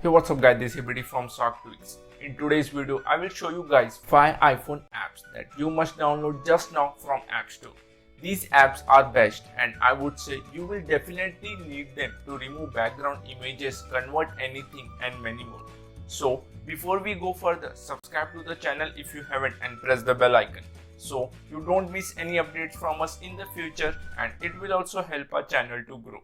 Hey, what's up guys, this is BD from 𝐒𝐤𝐤𝐞. In today's video, I will show you guys 5 iPhone apps that you must download just now from App Store. These apps are best and I would say you will definitely need them to remove background images, convert anything and many more. So before we go further, subscribe to the channel if you haven't and press the bell icon so you don't miss any updates from us in the future, and it will also help our channel to grow.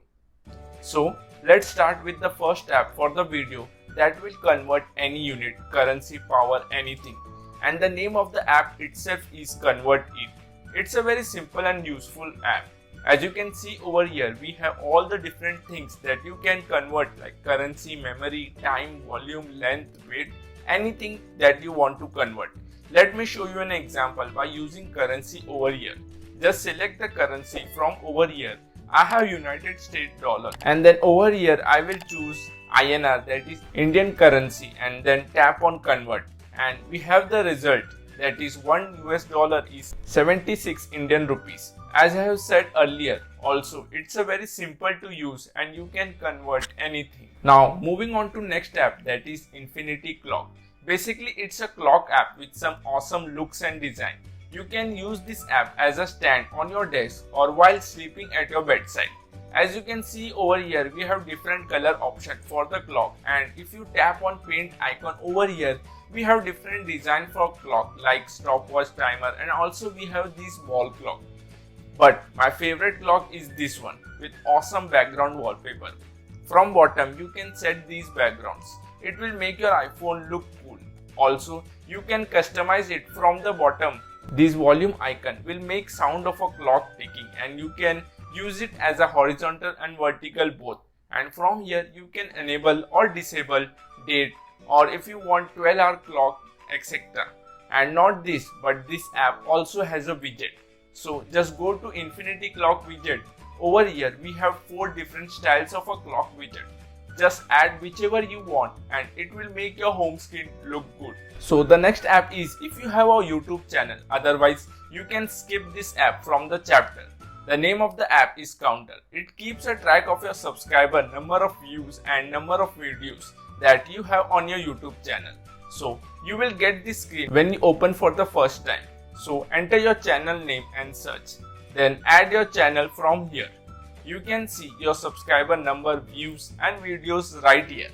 So let's start with the first app for the video that will convert any unit, currency, power, anything. And the name of the app itself is 𝐒𝐤𝐤𝐸. It's a very simple and useful app. As you can see over here, we have all the different things that you can convert, like currency, memory, time, volume, length, weight, anything that you want to convert. Let me show you an example by using currency over here. Just select the currency from over here. I have United States dollar, and then over here I will choose INR, that is Indian currency, and then tap on convert, and we have the result, that is $1 is 76 Indian rupees. As I have said earlier, also it's a very simple to use and you can convert anything. Now moving on to next app, that is Infinity Clock. Basically it's a clock app with some awesome looks and design. You can use this app as a stand on your desk or while sleeping at your bedside. As you can see over here, we have different color option for the clock, and if you tap on paint icon over here, we have different design for clock like stopwatch, timer, and also we have this wall clock. But my favorite clock is this one with awesome background wallpaper. From bottom you can set these backgrounds. It will make your iPhone look cool. Also you can customize it from the bottom. This volume icon will make sound of a clock ticking, and you can use it as a horizontal and vertical both. And from here you can enable or disable date, or if you want 12-hour clock, etc. And not this, but this app also has a widget. So just go to Infinity Clock widget. Over here we have 4 different styles of a clock widget. Just add whichever you want and it will make your home screen look good. So the next app is if you have a YouTube channel, otherwise you can skip this app from the chapter. The name of the app is Counter. It keeps a track of your subscriber, number of views and number of videos that you have on your YouTube channel. So you will get this screen when you open for the first time. So enter your channel name and search. Then add your channel from here. You can see your subscriber number, views and videos right here.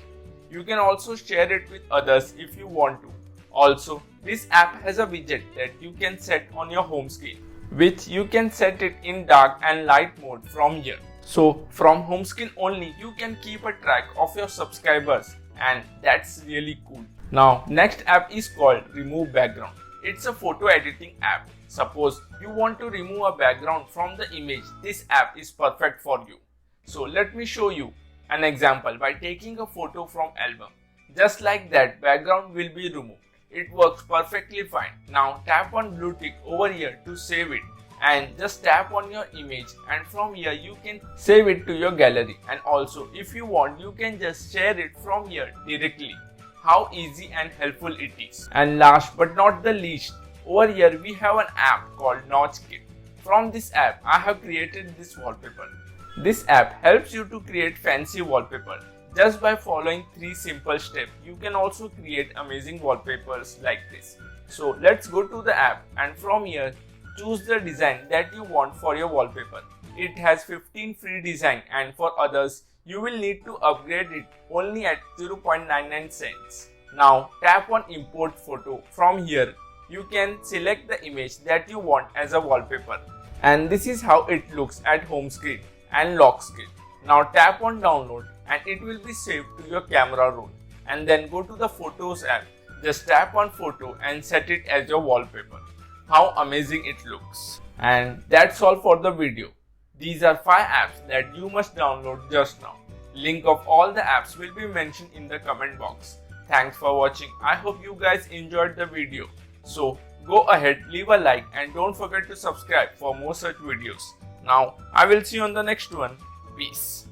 You can also share it with others if you want to. Also, this app has a widget that you can set on your home screen, which you can set it in dark and light mode from here. So from home screen only you can keep a track of your subscribers, and that's really cool. Now next app is called Remove Background. It's a photo editing app. Suppose you want to remove a background from the image, this app is perfect for you. So let me show you an example by taking a photo from album. Just like that, background will be removed. It works perfectly fine. Now tap on blue tick over here to save it, and just tap on your image, and from here you can save it to your gallery. And also if you want, you can just share it from here directly. How easy and helpful it is. And last but not the least, over here we have an app called 𝐒𝐤𝐤𝐞. From this app I have created this wallpaper. This app helps you to create fancy wallpaper. Just by following 3 simple steps, you can also create amazing wallpapers like this. So let's go to the app, and from here choose the design that you want for your wallpaper. It has 15 free design, and for others you will need to upgrade it only at 0.99 cents. Now tap on import photo. From here you can select the image that you want as a wallpaper, and this is how it looks at home screen and lock screen. Now tap on download and it will be saved to your camera roll, and then go to the Photos app. Just tap on photo and set it as your wallpaper. How amazing it looks. And that's all for the video. These are 5 apps that you must download just now. Link of all the apps will be mentioned in the comment box. Thanks for watching. I hope you guys enjoyed the video. So go ahead, leave a like, and don't forget to subscribe for more such videos. Now I will see you on the next one. Peace.